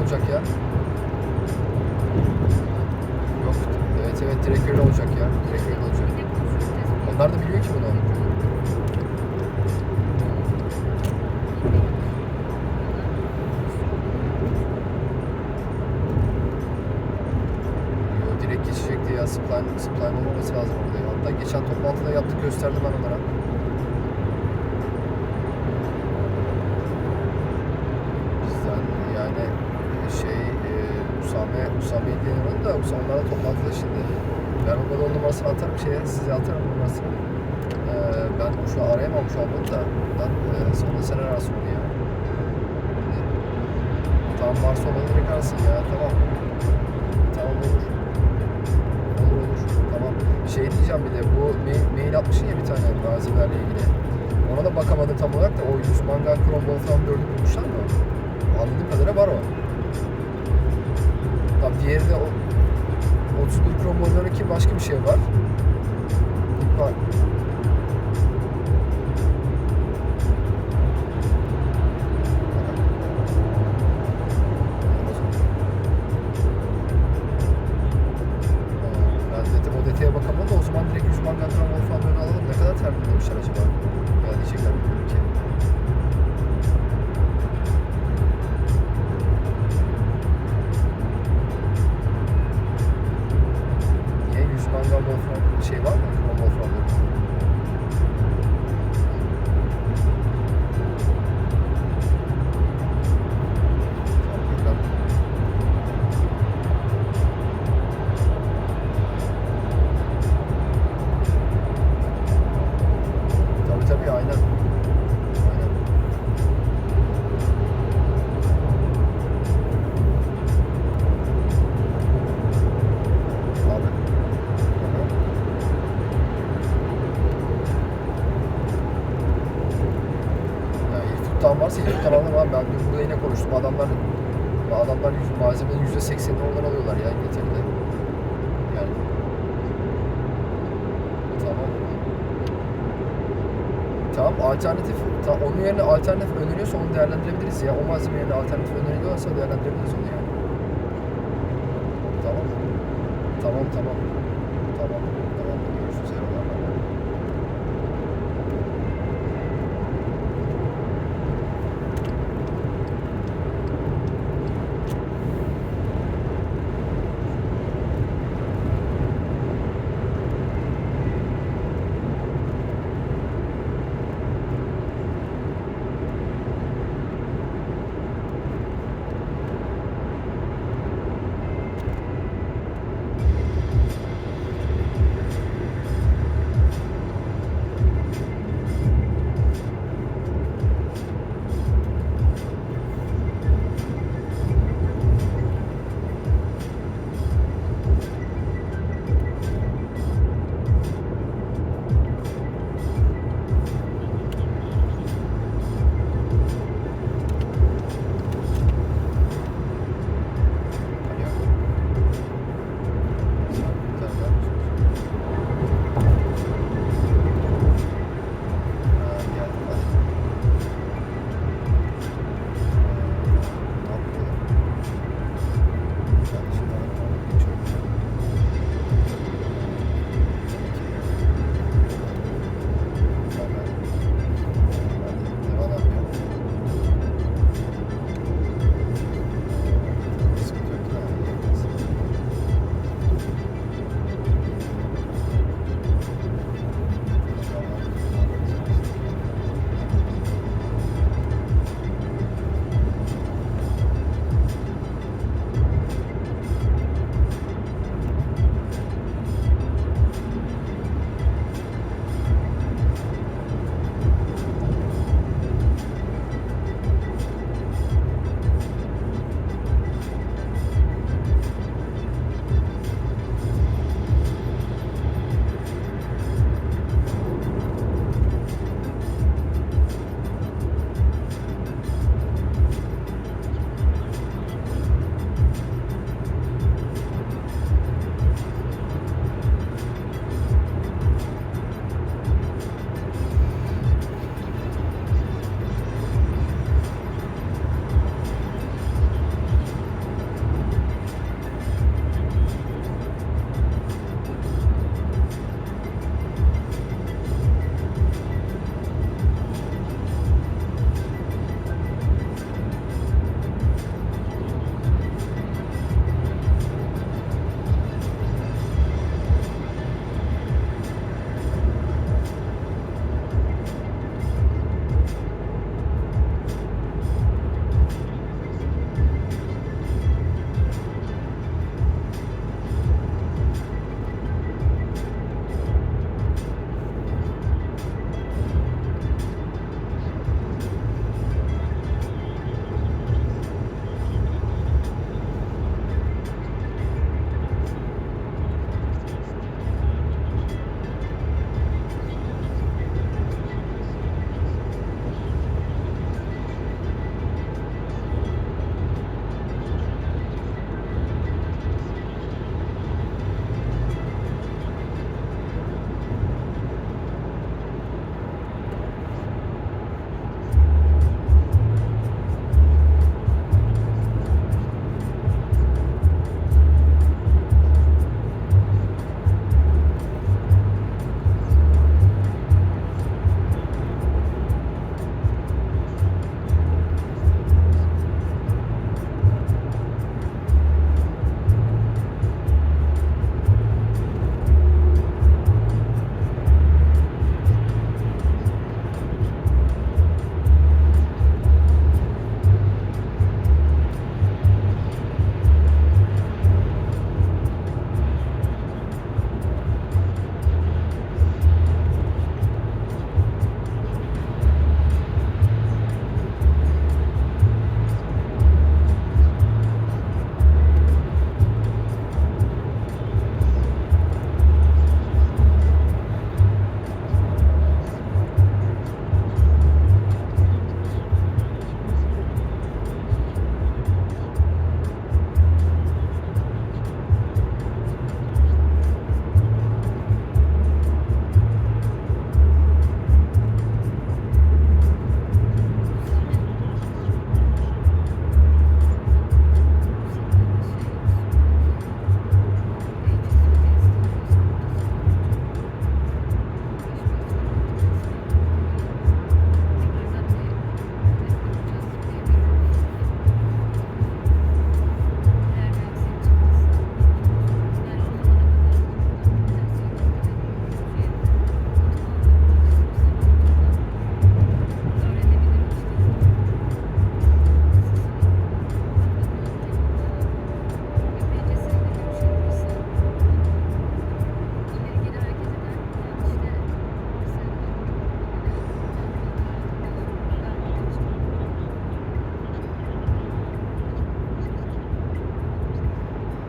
olacak ya. Yok. Evet direkt öyle olacak ya. Direkt öyle olacak. Onlar da biliyor ki bunu. Yo, direkt geçecekti ya. Spline olmaması lazım orada ya. Hatta geçen toplantıda yaptık, gösterdim ben onlara. Bizden yani Usame ilgileniyordu da Usame'lerle toplantıda şimdi. Ben o kadar numarasını atarım size atarım numarasını. Ben şu an arayamam şu an bunu da. Sonra sen ararsın onu ya. Tamam, varsa onu direkt arasın ya. Tamam. Tamam, olur. Olur. Tamam. Diyeceğim, bir de bu mail atmışsın ya bir tane malzemelerle ilgili. Ona da bakamadım tam olarak da, o 100 mangal krombol falan 4'ü bulmuşlar mı? Anladığım kadarıyla var o. Tam diğeri de 31 krombolları ki başka bir şey var. Var. Ben detaya bakamadım da o zaman direkt 100 mangal kromol falan alalım. Ne kadar termin demişler acaba? Ya diyecekler bilmiyorum ki. Niye 100 mangal falan şey var mı? Kromol falan. Tabii aynen. Abi. Yani ilk tuttan varsa ilk tuttan alalım abi. Ben dün burada yine konuştum. Adamlar malzemenin %80'ini oradan alıyorlar ya İngiltere'de. Yani tamam. Tamam, onun yerine alternatif öneriyorsa onu değerlendirebiliriz ya. O malzeme yerine alternatif öneriyorsa değerlendirebiliriz onu yani. Tamam. Tamam. Tamam.